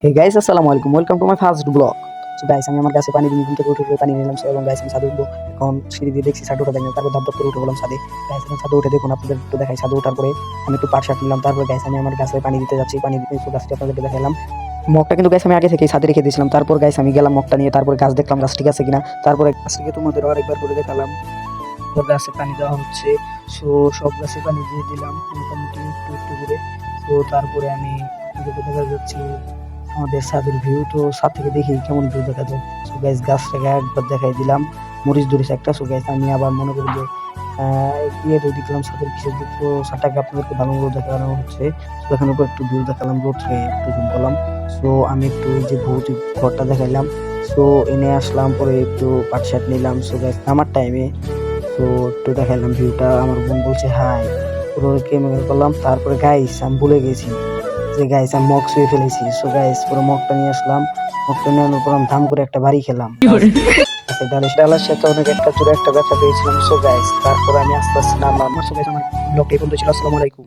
Hey guys, আসসালামু আলাইকুম, welcome to my first blog. So guys, আমি আমার গাছে পানি দিয়ে ঘুম থেকে উঠে পানি নিলাম। সো এবং গাইস, আমি ছাদে উঠবো। এখন সিঁড়ি দিয়ে দেখছি ছাদে ওঠা যায় না, তারপর ধাপ ধাপ করে উঠে বললাম ছাদে। গাইস, আমি ছাদে উঠে দেখুন, আপনাদের একটু দেখাই। ছাদে ওঠার পরে আমি একটু পাট শাক নিলাম। তারপর গাইস, আমি আমার গাছে পানি দিতে যাচ্ছি। পানি দিতে গাছটা আপনাদেরকে দেখালাম। মগটা কিন্তু গাইস আমি আগে থেকেই ছাদে রেখে দিয়েছিলাম। তারপর গাইস আমি গেলাম মগটা নিয়ে, তারপর গাছ দেখলাম গাছ ঠিক আছে কিনা। তারপরে গাছটাকে তোমাদের আরেকবার করে দেখালাম। সব গাছে পানি দেওয়া হচ্ছে। সো সব গাছে পানি দিয়ে দিলাম মোটামুটি একটু একটু করে। তো তারপরে আমি দেখা যাচ্ছে আমাদের ছাদের ভিউ। তো ছাদ থেকে দেখি কেমন ভিউ দেখা যায়। সো গাইস, গাছটাকে একবার দেখাই দিলাম, মরিচ ধরেছে একটা। সো গাইস, আমি আবার মনে করি যে ইয়ে তো দেখলাম ছাদের পিছের দিক। তো ছাদটাকে আপনাদেরকে ভালো মতো দেখানো হচ্ছে। তো এখানে উপর একটু ভিউ দেখালাম, রোদকে একটু জুম করলাম। সো আমি একটু ওই যে ভৌতিক ঘরটা দেখাইলাম। সো এনে আসলাম, পরে একটু পাট শাক নিলাম। সো গাইস, আমার টাইমে তো একটু দেখাইলাম ভিউটা। আমার বোন বলছে হাই, পুরো ক্যামেরা করলাম। তারপরে গাইস, আমি ভুলে গেছি যে গাইস আমি মগ শুয়ে ফেলেছি। সো গাইস, পুরো মগটা নিয়ে আসলাম। মগটা নিয়ে আনার পর আমি ধাম করে একটা বাড়ি খেলাম। ডালের সাথে অনেক একটা জোরে একটা ব্যথা পেয়েছিলাম। সো গাইস, তারপর আমি আস্তে আস্তে নামলাম। সো গাইস, আমার ব্লগটা এই পর্যন্ত ছিল। আসসালামু আলাইকুম।